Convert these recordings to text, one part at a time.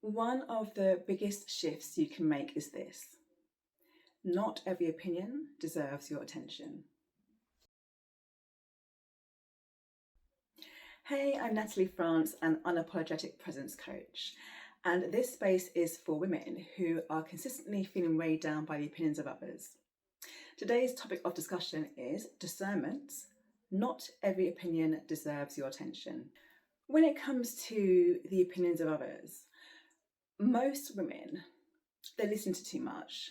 One of the biggest shifts you can make is this: not every opinion deserves your attention. Hey, I'm Natalie France, an unapologetic presence coach, and this space is for women who are consistently feeling weighed down by the opinions of others. Today's topic of discussion is discernment. Not every opinion deserves your attention. When it comes to the opinions of others, most women, they listen to too much.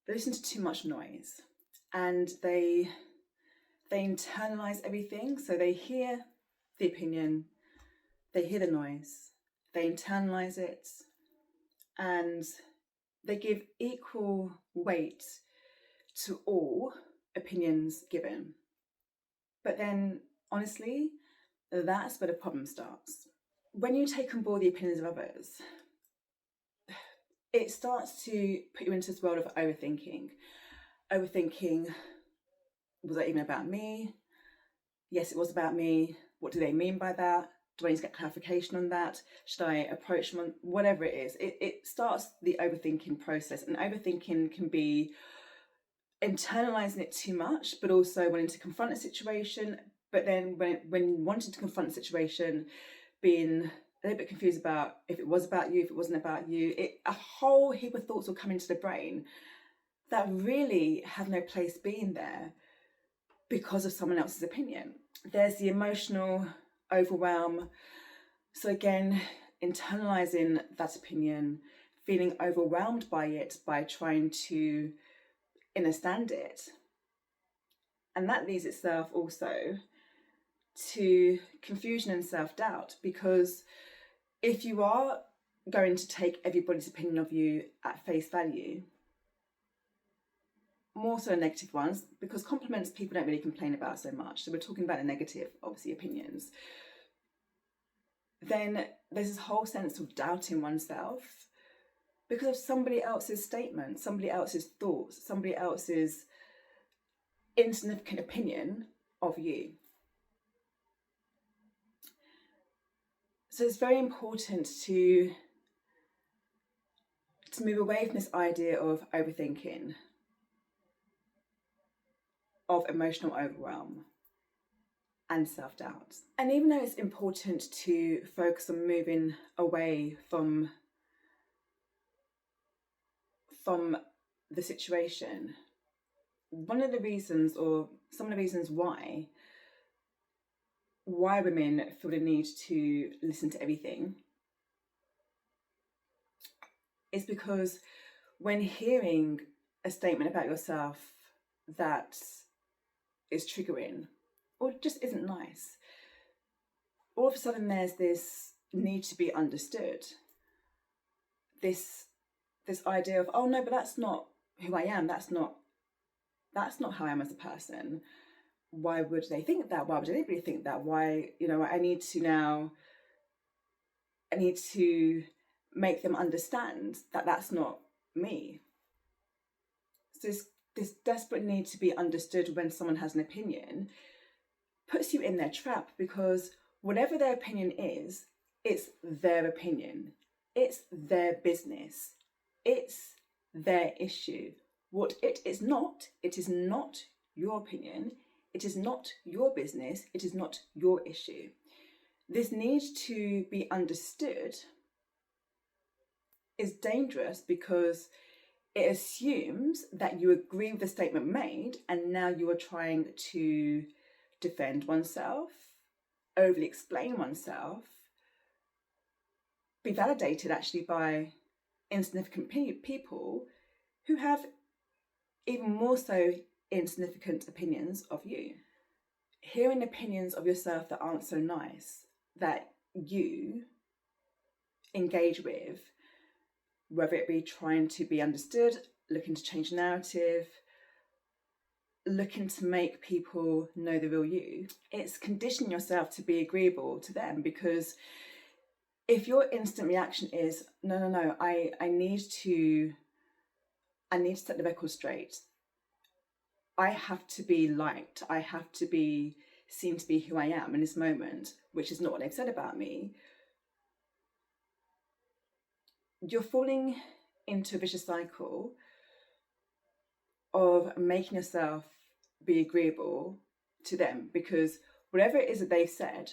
They listen to too much noise, and they internalize everything. So they hear the opinion, they hear the noise, they internalize it, and they give equal weight to all opinions given. But then, honestly, that's where the problem starts. When you take on board the opinions of others, it starts to put you into this world of overthinking. Overthinking, was that even about me? Yes, it was about me. What do they mean by that? Do I need to get clarification on that? Should I approach them? Whatever it is, it starts the overthinking process. And overthinking can be internalizing it too much, but also wanting to confront a situation. But then when wanting to confront a situation, being a little bit confused about if it was about you, if it wasn't about you, a whole heap of thoughts will come into the brain that really have no place being there because of someone else's opinion. There's the emotional overwhelm. So again, internalizing that opinion, feeling overwhelmed by it, by trying to understand it. And that leads itself also to confusion and self-doubt, because if you are going to take everybody's opinion of you at face value, more so negative ones, because compliments people don't really complain about so much, so we're talking about the negative, obviously, opinions, then there's this whole sense of doubting oneself because of somebody else's statement, somebody else's thoughts, somebody else's insignificant opinion of you. So it's very important to move away from this idea of overthinking, of emotional overwhelm and self-doubt. And even though it's important to focus on moving away from the situation, one of the reasons, or some of the reasons why women feel the need to listen to everything is because when hearing a statement about yourself that is triggering or just isn't nice, all of a sudden there's this need to be understood, this idea of, oh no, but that's not who I am, that's not how I am as a person. Why would they think that? Why would anybody think that? Why, I need to make them understand that that's not me. So this desperate need to be understood when someone has an opinion puts you in their trap, because whatever their opinion is, it's their opinion. It's their business. It's their issue. What it is not your opinion. It is not your business. It is not your issue. This need to be understood is dangerous because it assumes that you agree with the statement made, and now you are trying to defend oneself, overly explain oneself, be validated actually by insignificant people who have even more so insignificant opinions of you. Hearing opinions of yourself that aren't so nice, that you engage with, whether it be trying to be understood, looking to change narrative, looking to make people know the real you, it's conditioning yourself to be agreeable to them. Because if your instant reaction is, no, I need to set the record straight, I have to be liked, I have to be seen to be who I am in this moment, which is not what they've said about me, you're falling into a vicious cycle of making yourself be agreeable to them, because whatever it is that they've said,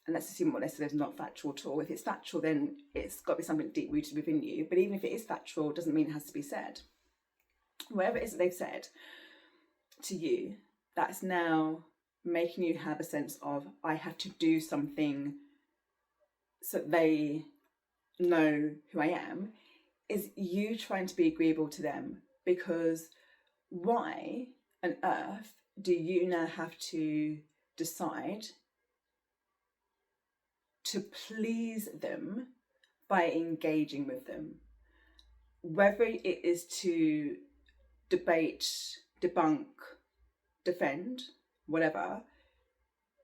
and let's assume what they said is not factual at all. If it's factual, then it's got to be something deep rooted within you. But even if it is factual, it doesn't mean it has to be said. Whatever it is that they've said to you, that's now making you have a sense of, I have to do something so they know who I am, is you trying to be agreeable to them. Because why on earth do you now have to decide to please them by engaging with them? Whether it is to debate, debunk, defend, whatever,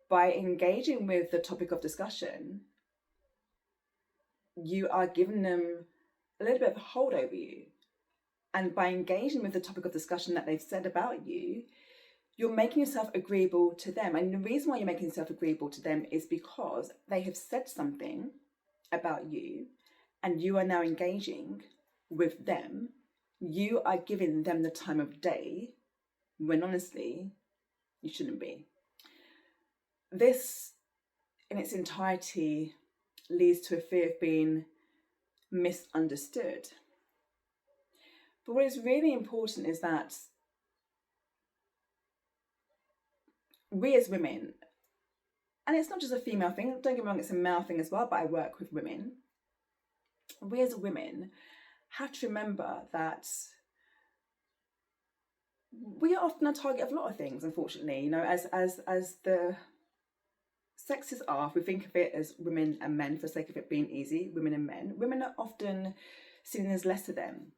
by engaging with the topic of discussion, you are giving them a little bit of a hold over you. And by engaging with the topic of discussion that they've said about you, you're making yourself agreeable to them. And the reason why you're making yourself agreeable to them is because they have said something about you and you are now engaging with them. You are giving them the time of day when honestly you shouldn't be. This in its entirety leads to a fear of being misunderstood. But what is really important is that we as women, and it's not just a female thing, don't get me wrong, it's a male thing as well, but I work with women. We as women have to remember that we are often a target of a lot of things, unfortunately. You know, as the sexes are, if we think of it as women and men for the sake of it being easy, women and men, women are often seen as lesser than.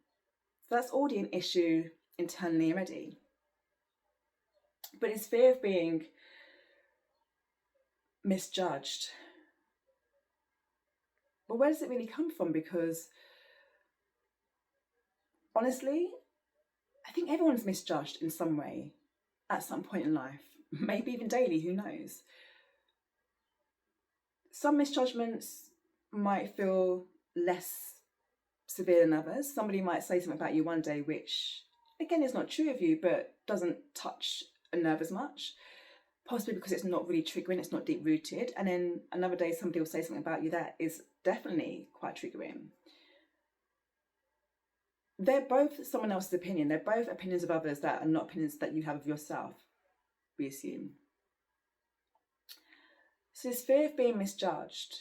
So that's already an issue internally already. But it's fear of being misjudged. But where does it really come from? Because honestly, I think everyone's misjudged in some way at some point in life, maybe even daily, who knows? Some misjudgments might feel less severe than others. Somebody might say something about you one day which, again, is not true of you, but doesn't touch a nerve as much, possibly because it's not really triggering, it's not deep rooted. And then another day somebody will say something about you that is definitely quite triggering. They're both someone else's opinion. They're both opinions of others that are not opinions that you have of yourself, we assume. So this fear of being misjudged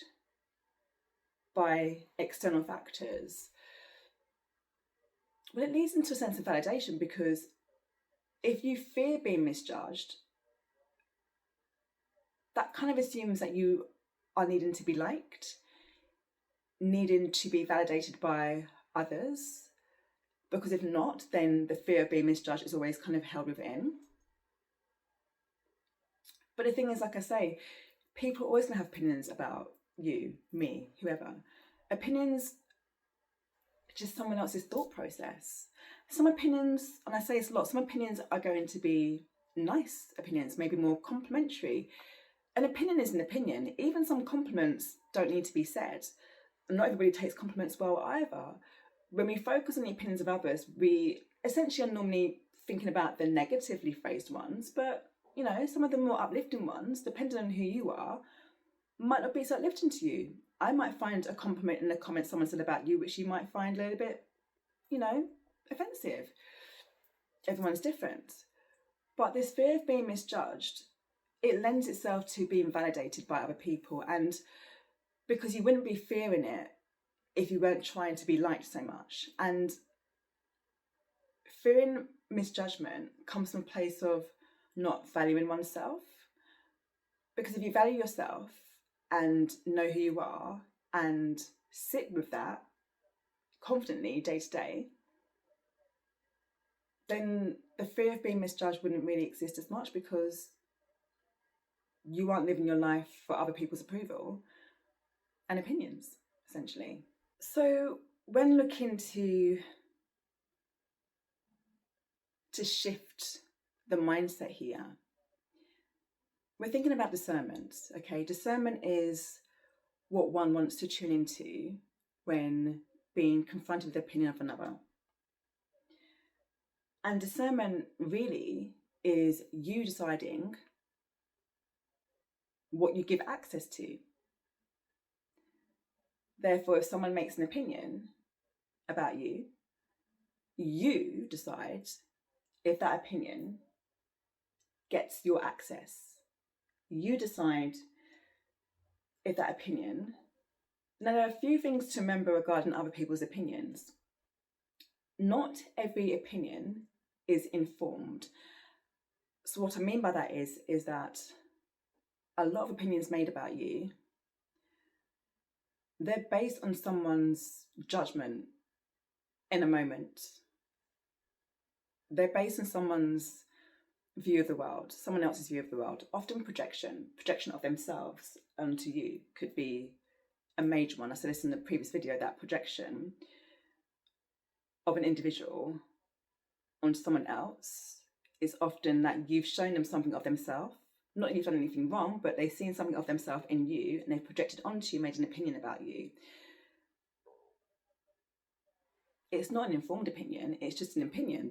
by external factors, well, it leads into a sense of validation, because if you fear being misjudged, that kind of assumes that you are needing to be liked, needing to be validated by others, because if not, then the fear of being misjudged is always kind of held within. But the thing is, like I say, people are always going to have opinions about you, me, whoever. Opinions are just someone else's thought process. Some opinions, and I say this a lot, some opinions are going to be nice opinions, maybe more complimentary. An opinion is an opinion. Even some compliments don't need to be said. Not everybody takes compliments well either. When we focus on the opinions of others, we essentially are normally thinking about the negatively phrased ones, but you know, some of the more uplifting ones, depending on who you are, might not be so uplifting to you. I might find a compliment in a comment someone said about you, which you might find a little bit, you know, offensive. Everyone's different. But this fear of being misjudged, it lends itself to being validated by other people. And because you wouldn't be fearing it if you weren't trying to be liked so much. And fearing misjudgment comes from a place of not valuing oneself. Because if you value yourself and know who you are and sit with that confidently day to day, then the fear of being misjudged wouldn't really exist as much, because you aren't living your life for other people's approval and opinions, essentially. So when looking to shift the mindset here, we're thinking about discernment, okay? Discernment is what one wants to tune into when being confronted with the opinion of another. And discernment really is you deciding what you give access to. Therefore, if someone makes an opinion about you, you decide if that opinion gets your access. You decide if that opinion... Now, there are a few things to remember regarding other people's opinions. Not every opinion is informed. So what I mean by that is that a lot of opinions made about you, they're based on someone's judgment in a moment. They're based on someone's view of the world, someone else's view of the world, often projection of themselves onto you could be a major one. I said this in the previous video, that projection of an individual onto someone else is often that you've shown them something of themselves. Not that you've done anything wrong, but they've seen something of themselves in you and they've projected onto you, made an opinion about you. It's not an informed opinion, it's just an opinion.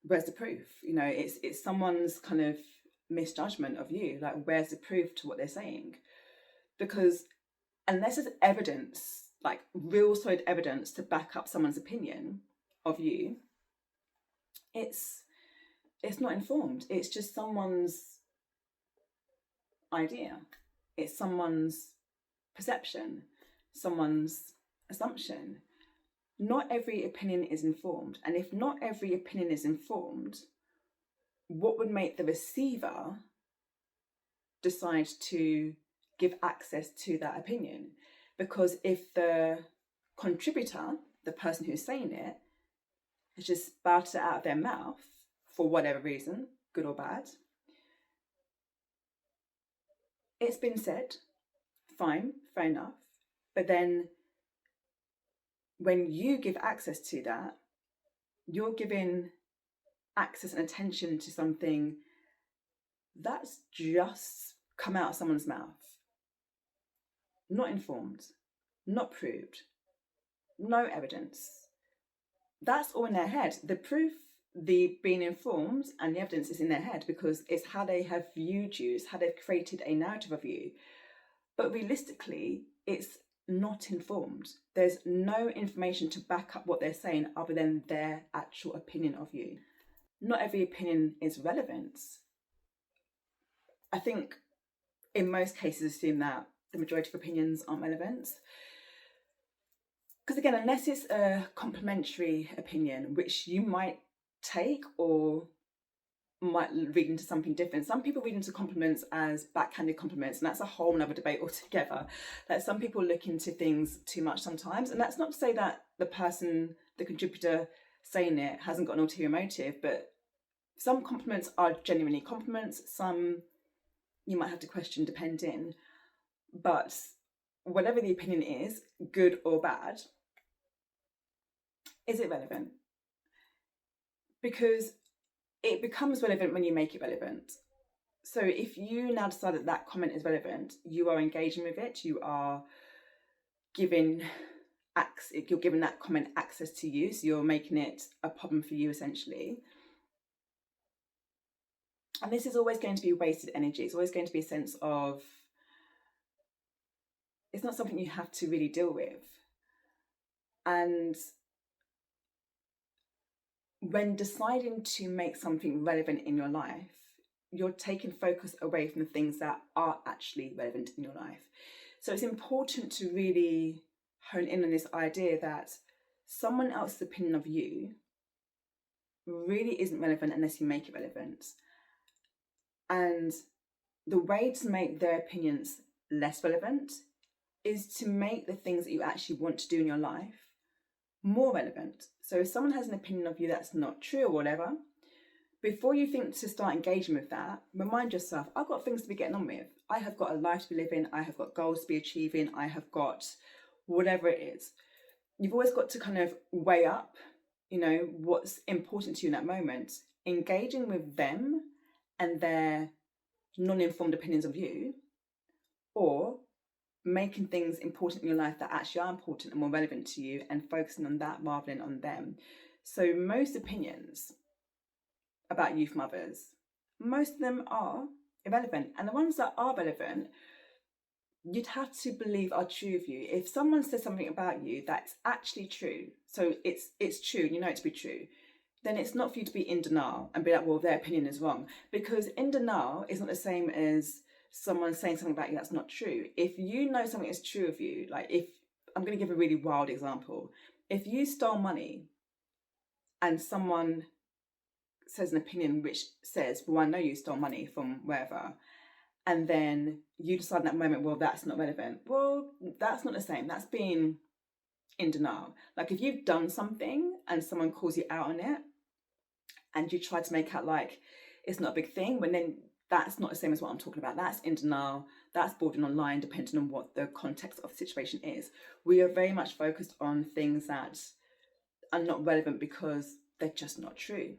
Where's the proof? It's someone's kind of misjudgment of you. Like, where's the proof to what they're saying? Because unless there's evidence, like real solid evidence to back up someone's opinion of you, it's not informed. It's just someone's idea. It's someone's perception, someone's assumption. Not every opinion is informed. And if not every opinion is informed, what would make the receiver decide to give access to that opinion? Because if the contributor, the person who's saying it, has just spouted it out of their mouth for whatever reason, good or bad, it's been said, fine, fair enough. But then when you give access to that, you're giving access and attention to something that's just come out of someone's mouth. Not informed, not proved, no evidence. That's all in their head. The proof, the being informed and the evidence is in their head because it's how they have viewed you, it's how they've created a narrative of you. But realistically, it's not informed. There's no information to back up what they're saying other than their actual opinion of you. Not every opinion is relevant. I think in most cases assume that the majority of opinions aren't relevant. Because again, unless it's a complimentary opinion, which you might take or might read into something different. Some people read into compliments as backhanded compliments, and that's a whole nother debate altogether. Like, some people look into things too much sometimes, and that's not to say that the person, the contributor saying it hasn't got an ulterior motive, but some compliments are genuinely compliments, some you might have to question depending. But whatever the opinion is, good or bad, is it relevant? Because it becomes relevant when you make it relevant. So if you now decide that that comment is relevant, you are engaging with it, you are giving you're giving that comment access to you, so you're making it a problem for you essentially. And this is always going to be wasted energy. It's always going to be a sense of, it's not something you have to really deal with. And when deciding to make something relevant in your life, you're taking focus away from the things that are actually relevant in your life. So it's important to really hone in on this idea that someone else's opinion of you really isn't relevant unless you make it relevant. And the way to make their opinions less relevant is to make the things that you actually want to do in your life more relevant. So if someone has an opinion of you that's not true or whatever, before you think to start engaging with that, remind yourself, I've got things to be getting on with. I have got a life to be living. I have got goals to be achieving. I have got whatever it is. You've always got to kind of weigh up, what's important to you in that moment. Engaging with them and their non-informed opinions of you, or making things important in your life that actually are important and more relevant to you, and focusing on that rather than on them. So most opinions about you from others, most of them are irrelevant, and the ones that are relevant, you'd have to believe are true of you. If someone says something about you that's actually true, so it's true, you know it to be true, then it's not for you to be in denial and be like, well, their opinion is wrong. Because in denial is not the same as someone saying something about you that's not true. If you know something is true of you, like, if I'm going to give a really wild example, if you stole money and someone says an opinion which says, well, I know you stole money from wherever, and then you decide in that moment, well, that's not relevant. Well, that's not the same. That's being in denial. Like, if you've done something and someone calls you out on it and you try to make out like it's not a big thing, when then that's not the same as what I'm talking about. That's in denial. That's bordering on lying, depending on what the context of the situation is. We are very much focused on things that are not relevant because they're just not true.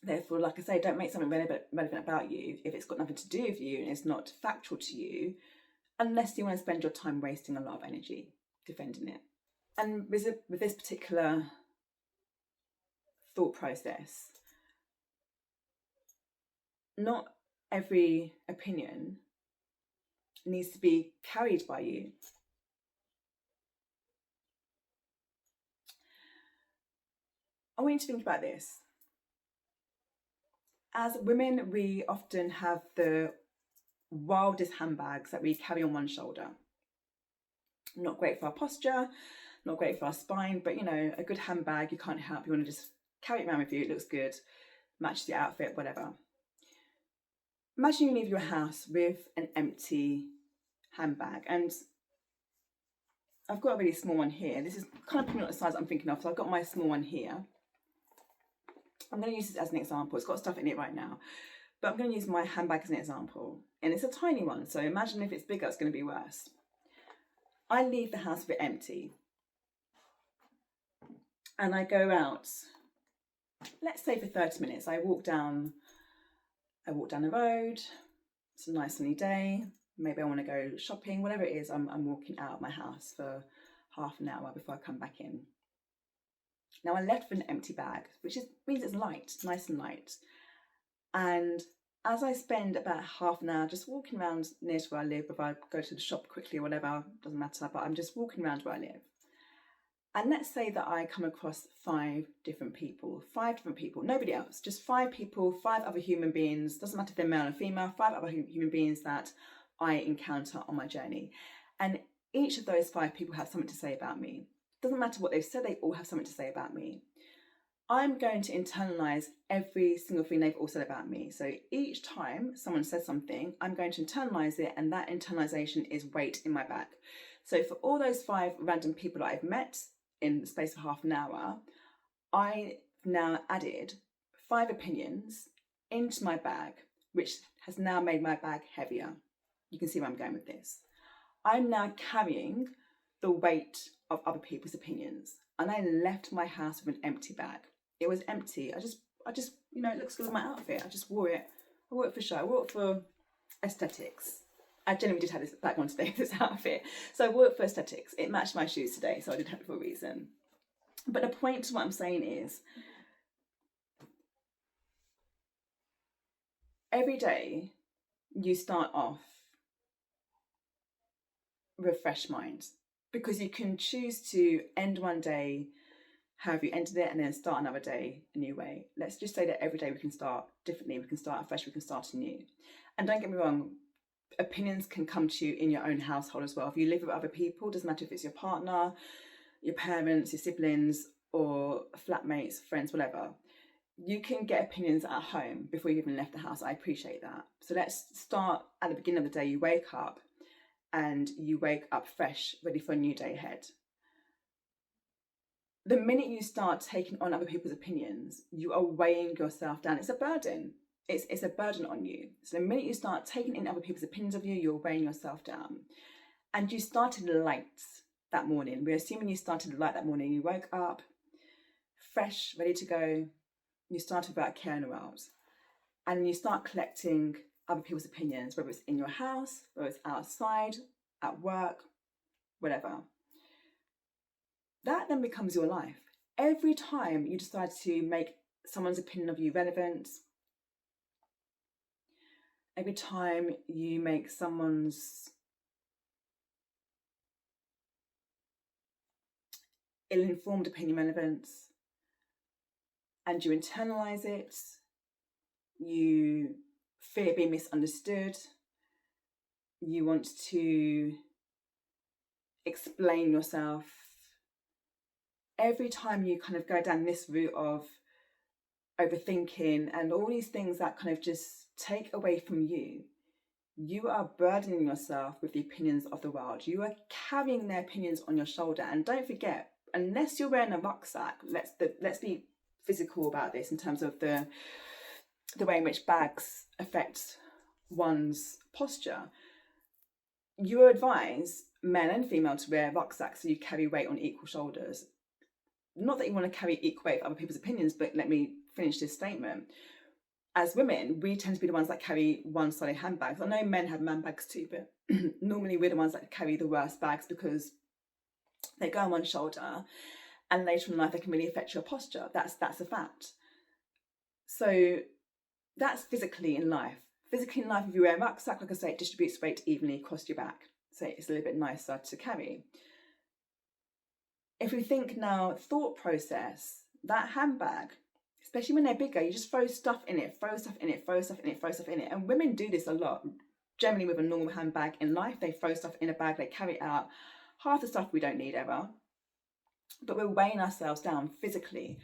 Therefore, like I say, don't make something relevant about you if it's got nothing to do with you and it's not factual to you, unless you want to spend your time wasting a lot of energy defending it. And with this particular thought process, not every opinion needs to be carried by you. I want you to think about this. As women, we often have the wildest handbags that we carry on one shoulder. Not great for our posture, not great for our spine, but you know, a good handbag, you can't help. You want to just carry it around with you. It looks good, matches your outfit, whatever. Imagine you leave your house with an empty handbag, and I've got a really small one here. This is kind of probably not the size I'm thinking of, so I've got my small one here. I'm going to use this as an example. It's got stuff in it right now, but I'm going to use my handbag as an example. And it's a tiny one, so imagine if it's bigger, it's going to be worse. I leave the house a bit empty. And I go out, let's say for 30 minutes. I walk down the road. It's a nice sunny day. Maybe I want to go shopping, whatever it is. I'm walking out of my house for half an hour before I come back in. Now, I left with an empty bag, which means it's light, nice and light. And as I spend about half an hour just walking around near to where I live, if I go to the shop quickly or whatever, doesn't matter, but I'm just walking around where I live. And let's say that I come across 5 different people, nobody else, just 5 people, 5 other human beings, doesn't matter if they're male or female, 5 other human beings that I encounter on my journey. And each of those 5 people have something to say about me. Doesn't matter what they've said, they all have something to say about me. I'm going to internalize every single thing they've all said about me. So each time someone says something, I'm going to internalize it, and that internalization is weight in my bag. So for all those 5 random people that I've met in the space of half an hour, I now added 5 opinions into my bag, which has now made my bag heavier. You can see where I'm going with this. I'm now carrying the weight of other people's opinions, and I left my house with an empty bag. It was empty. I just, you know, it looks good with my outfit. I just wore it. I wore it for show. I wore it for aesthetics. I genuinely did have this black one today, this outfit. So I wore it for aesthetics. It matched my shoes today, so I did have it for a reason. But the point to what I'm saying is, every day you start off with a fresh mind, because you can choose to end one day however you ended it and then start another day a new way. Let's just say that every day we can start differently, we can start afresh, we can start anew. And don't get me wrong, opinions can come to you in your own household as well. If you live with other people, doesn't matter if it's your partner, your parents, your siblings, or flatmates, friends, whatever, you can get opinions at home before you've even left the house. I appreciate that. So let's start at the beginning of the day. You wake up fresh, ready for a new day ahead. The minute you start taking on other people's opinions, you are weighing yourself down. It's a burden. It's a burden on you. So the minute you start taking in other people's opinions of you, you're weighing yourself down. And you started light that morning. We're assuming you started light that morning. You woke up fresh, ready to go. You started without a care in the world. And you start collecting other people's opinions, whether it's in your house, whether it's outside, at work, whatever. That then becomes your life. Every time you decide to make someone's opinion of you relevant, every time you make someone's ill-informed opinion relevant, and you internalize it, you fear being misunderstood, you want to explain yourself, every time you kind of go down this route of overthinking and all these things that kind of just take away from you, you are burdening yourself with the opinions of the world. You are carrying their opinions on your shoulder. And don't forget, unless you're wearing a rucksack, let's be physical about this in terms of the way in which bags affect one's posture. You are advised, male and female, to wear rucksacks so you carry weight on equal shoulders. Not that you want to carry equal weight of other people's opinions, but let me finish this statement. As women, we tend to be the ones that carry one-sided handbags. I know men have man bags too, but normally we're the ones that carry the worst bags because they go on one shoulder and later in life they can really affect your posture. That's a fact. So that's physically in life. Physically in life, if you wear a rucksack, like I say, it distributes weight evenly across your back. So it's a little bit nicer to carry. If we think now, thought process, that handbag, especially when they're bigger, you just throw stuff in it, throw stuff in it, throw stuff in it, throw stuff in it. And women do this a lot. Generally with a normal handbag in life, they throw stuff in a bag, they carry it out. Half the stuff we don't need ever. But we're weighing ourselves down physically.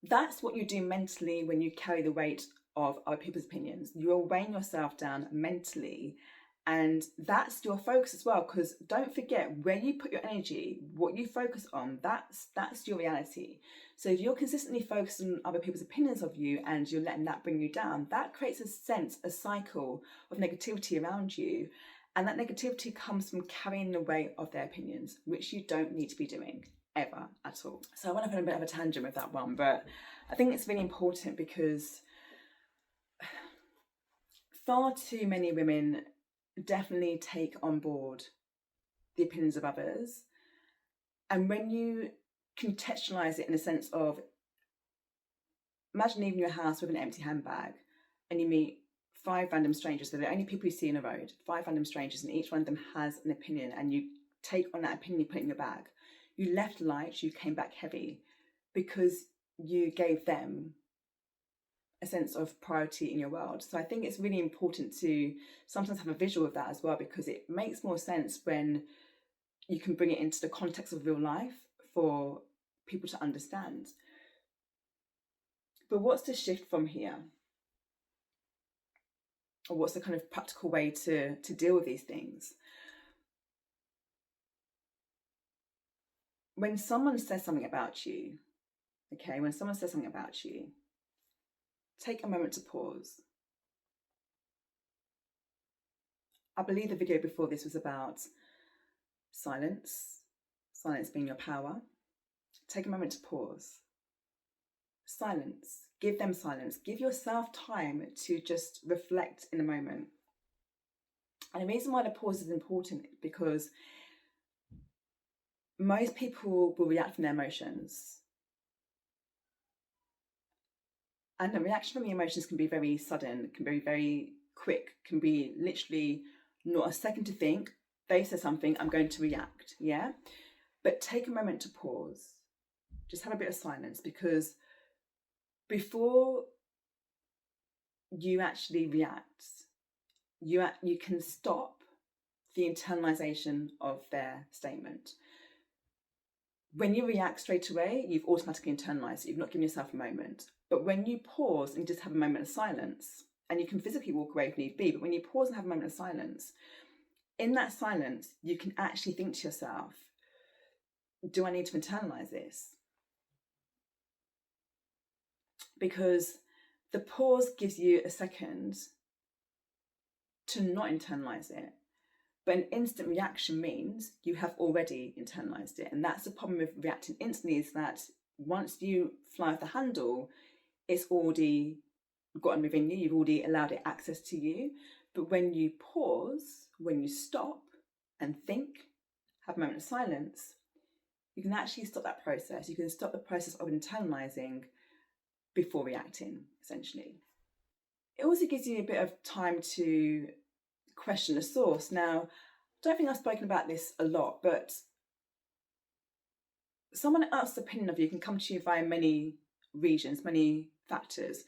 That's what you do mentally when you carry the weight of other people's opinions. You're weighing yourself down mentally. And that's your focus as well, because don't forget, where you put your energy, what you focus on, that's your reality. So if you're consistently focused on other people's opinions of you and you're letting that bring you down, that creates a cycle of negativity around you. And that negativity comes from carrying the weight of their opinions, which you don't need to be doing ever at all. So I went off on a bit of a tangent with that one, but I think it's really important because far too many women definitely take on board the opinions of others. And when you contextualize it in a sense of, imagine leaving your house with an empty handbag and you meet 5 random strangers. They're the only people you see in a road, 5 random strangers, and each one of them has an opinion, and you take on that opinion, you put it in your bag. You left light, you came back heavy because you gave them a sense of priority in your world. So I think it's really important to sometimes have a visual of that as well, because it makes more sense when you can bring it into the context of real life for people to understand. But what's the shift from here? Or what's the kind of practical way to deal with these things? When someone says something about you, when someone says something about you, take a moment to pause. I believe the video before this was about silence being your power. Take a moment to pause. Silence. Give them silence. Give yourself time to just reflect in a moment. And the reason why the pause is important is because most people will react from their emotions. And the reaction from the emotions can be very sudden, can be very quick, can be literally not a second to think. They say something, I'm going to react, yeah? But take a moment to pause. Just have a bit of silence, because before you actually react, you can stop the internalization of their statement. When you react straight away, you've automatically internalized it. You've not given yourself a moment. But when you pause and just have a moment of silence, and you can physically walk away if need be, but when you pause and have a moment of silence, in that silence, you can actually think to yourself, do I need to internalize this? Because the pause gives you a second to not internalize it. But an instant reaction means you have already internalized it. And that's the problem with reacting instantly, is that once you fly off the handle, it's already gotten within you. You've already allowed it access to you. But when you pause, when you stop, and think, have a moment of silence, you can actually stop that process. You can stop the process of internalizing before reacting, essentially. It also gives you a bit of time to question the source. Now, I don't think I've spoken about this a lot, but someone else's opinion of you can come to you via many regions, many factors.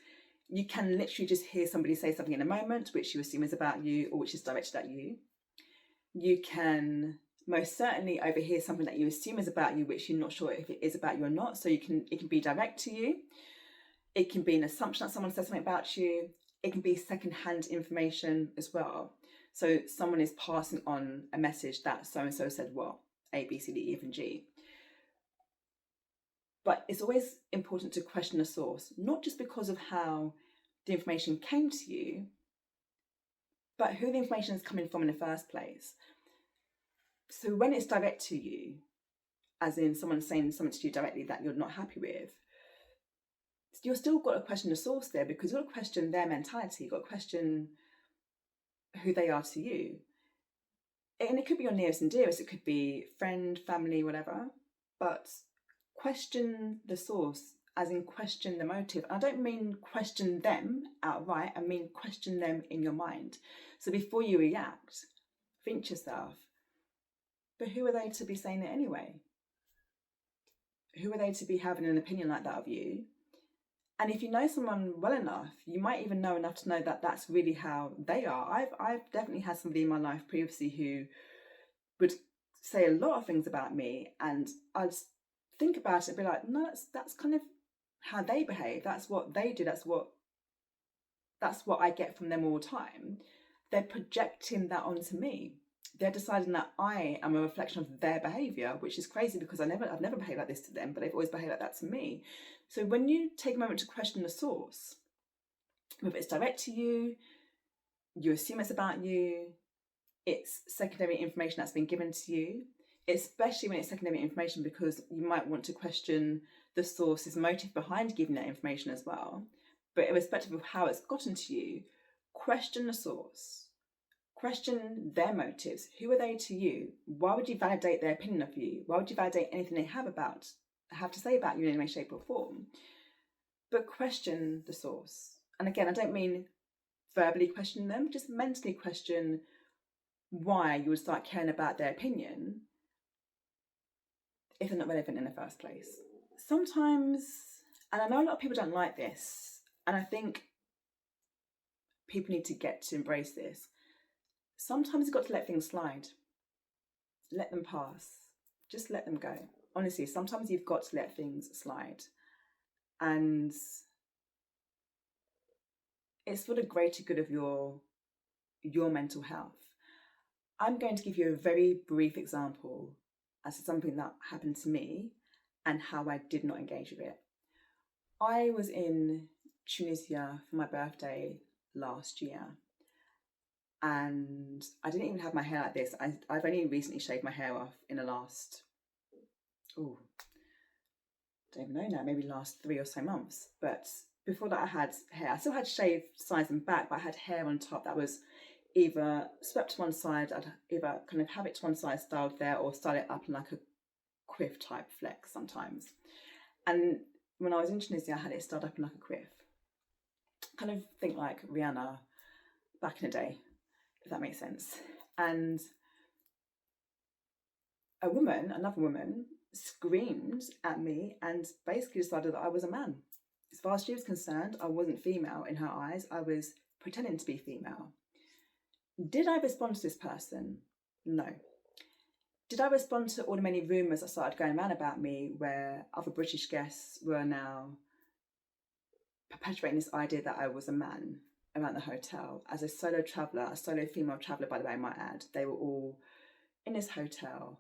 You can literally just hear somebody say something in a moment, which you assume is about you or which is directed at you. You can most certainly overhear something that you assume is about you, which you're not sure if it is about you or not. So it can be direct to you. It can be an assumption that someone says something about you. It can be secondhand information as well. So someone is passing on a message that so-and-so said what, A, B, C, D, E, F, and G. But it's always important to question the source, not just because of how the information came to you, but who the information is coming from in the first place. So when it's direct to you, as in someone saying something to you directly that you're not happy with, you've still got to question the source there, because you've got to question their mentality, you've got to question who they are to you. And it could be your nearest and dearest, it could be friend, family, whatever, but question the source, as in question the motive. I don't mean question them outright, I mean question them in your mind. So before you react, think to yourself, but who are they to be saying it anyway? Who are they to be having an opinion like that of you? And if you know someone well enough, you might even know enough to know that that's really how they are. I've definitely had somebody in my life previously who would say a lot of things about me, and I'd think about it and be like, no, that's kind of how they behave. That's what they do. That's what I get from them all the time. They're projecting that onto me. They're deciding that I am a reflection of their behaviour, which is crazy because I've never behaved like this to them, but they've always behaved like that to me. So when you take a moment to question the source, whether it's direct to you, you assume it's about you, it's secondary information that's been given to you, especially when it's secondary information, because you might want to question the source's motive behind giving that information as well. But irrespective of how it's gotten to you, question the source. Question their motives. Who are they to you? Why would you validate their opinion of you? Why would you validate anything they have to say about you in any way, shape, or form? But question the source. And again, I don't mean verbally question them, just mentally question why you would start caring about their opinion if they're not relevant in the first place. Sometimes, and I know a lot of people don't like this, and I think people need to get to embrace this. Sometimes you've got to let things slide. Let them pass. Just let them go. Honestly, sometimes you've got to let things slide. And it's for the greater good of your mental health. I'm going to give you a very brief example as to something that happened to me and how I did not engage with it. I was in Tunisia for my birthday last year, and I didn't even have my hair like this. I've only recently shaved my hair off in the last, don't even know now, maybe last 3 or so months. But before that I had hair. I still had shaved sides and back, but I had hair on top that was either swept to one side, I'd either kind of have it to one side styled there, or style it up in like a quiff type flex sometimes. And when I was in Tunisia, I had it styled up in like a quiff. Kind of think like Rihanna back in the day, if that makes sense. And another woman, screamed at me and basically decided that I was a man. As far as she was concerned, I wasn't female in her eyes. I was pretending to be female. Did I respond to this person? No. Did I respond to all the many rumours that started going around about me, where other British guests were now perpetuating this idea that I was a man around the hotel as a solo traveller, a solo female traveller, by the way, I might add. They were all in this hotel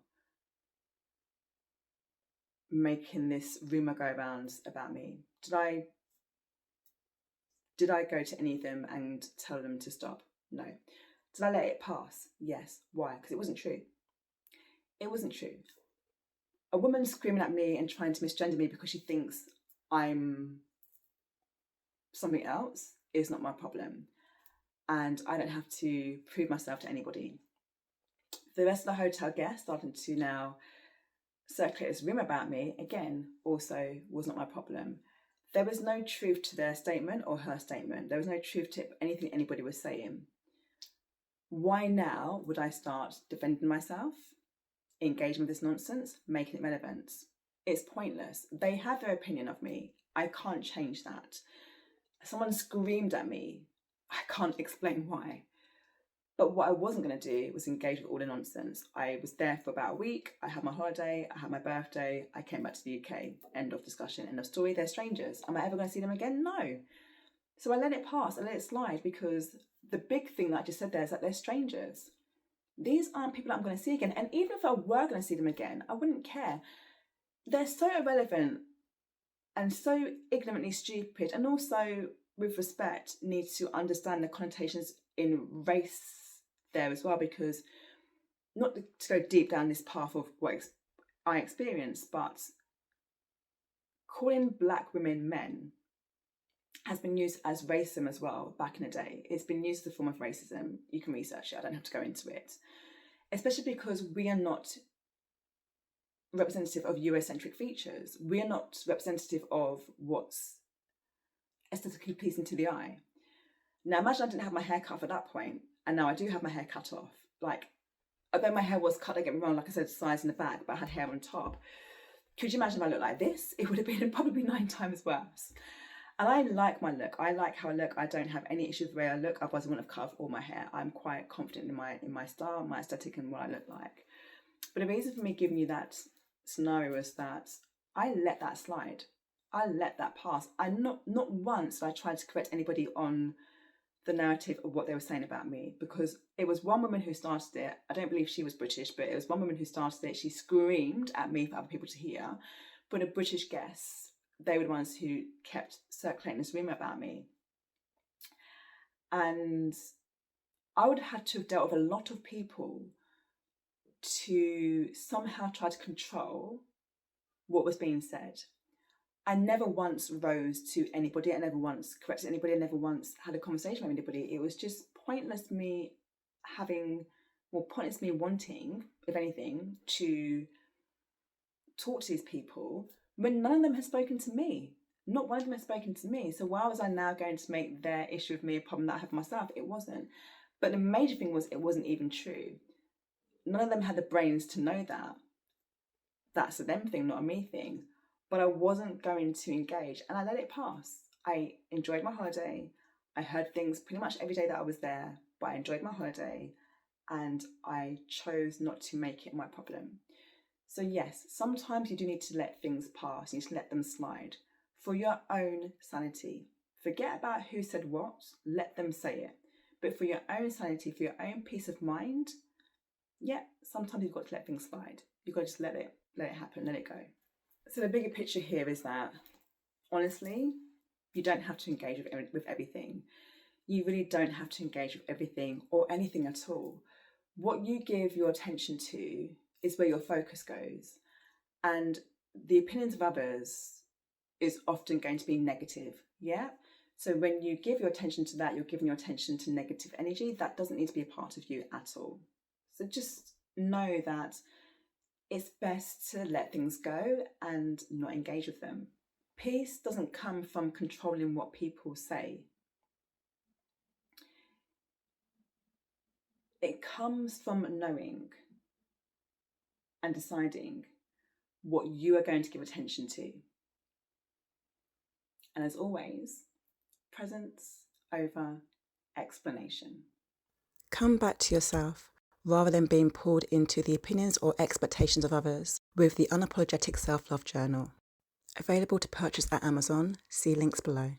making this rumour go around about me. Did I go to any of them and tell them to stop? No. Did I let it pass? Yes. Why? Because it wasn't true. It wasn't true. A woman screaming at me and trying to misgender me because she thinks I'm something else is not my problem. And I don't have to prove myself to anybody. The rest of the hotel guests started to now circulate this rumour about me, again, also was not my problem. There was no truth to their statement or her statement. There was no truth to anything anybody was saying. Why now would I start defending myself, engaging with this nonsense, making it relevant? It's pointless. They have their opinion of me. I can't change that. Someone screamed at me. I can't explain why. But what I wasn't going to do was engage with all the nonsense. I was there for about a week. I had my holiday. I had my birthday. I came back to the UK. End of discussion. End of story. They're strangers. Am I ever going to see them again? No. So I let it pass. I let it slide because the big thing that I just said there is that they're strangers. These aren't people that I'm going to see again. And even if I were going to see them again, I wouldn't care. They're so irrelevant and so ignorantly stupid, and also, with respect, need to understand the connotations in race there as well, because not to go deep down this path of what I experienced, but calling black women men has been used as racism as well back in the day. It's been used as a form of racism. You can research it, I don't have to go into it. Especially because we are not representative of Eurocentric features. We are not representative of what's aesthetically pleasing to the eye. Now imagine I didn't have my hair cut at that point, and now I do have my hair cut off. Like, although my hair was cut, don't get me wrong, like I said, size in the back, but I had hair on top. Could you imagine if I looked like this? It would have been probably 9 times worse. And I like my look. I like how I look. I don't have any issues with the way I look. Otherwise, I wouldn't have cut off all my hair. I'm quite confident in my style, my aesthetic, and what I look like. But the reason for me giving you that scenario is that I let that slide. I let that pass. Not once did I tried to correct anybody on the narrative of what they were saying about me, because it was one woman who started it. I don't believe she was British, but it was one woman who started it. She screamed at me for other people to hear. But the British guests, they were the ones who kept circulating this rumour about me. And I would have had to have dealt with a lot of people to somehow try to control what was being said. I never once rose to anybody. I never once corrected anybody. I never once had a conversation with anybody. It was just pointless me wanting, if anything, to talk to these people when none of them had spoken to me. Not one of them had spoken to me. So why was I now going to make their issue of me a problem that I have myself? It wasn't. But the major thing was it wasn't even true. None of them had the brains to know that. That's a them thing, not a me thing. But I wasn't going to engage, and I let it pass. I enjoyed my holiday. I heard things pretty much every day that I was there, but I enjoyed my holiday, and I chose not to make it my problem. So yes, sometimes you do need to let things pass. You need to let them slide for your own sanity. Forget about who said what, let them say it. But for your own sanity, for your own peace of mind, yeah, sometimes you've got to let things slide. You've got to just let it happen, let it go. So the bigger picture here is that, honestly, you don't have to engage with everything. You really don't have to engage with everything or anything at all. What you give your attention to is where your focus goes. And the opinions of others is often going to be negative, yeah? So when you give your attention to that, you're giving your attention to negative energy. That doesn't need to be a part of you at all. So just know that it's best to let things go and not engage with them. Peace doesn't come from controlling what people say. It comes from knowing and deciding what you are going to give attention to. And as always, presence over explanation. Come back to yourself rather than being pulled into the opinions or expectations of others with the Unapologetic Self-Love Journal. Available to purchase at Amazon. See links below.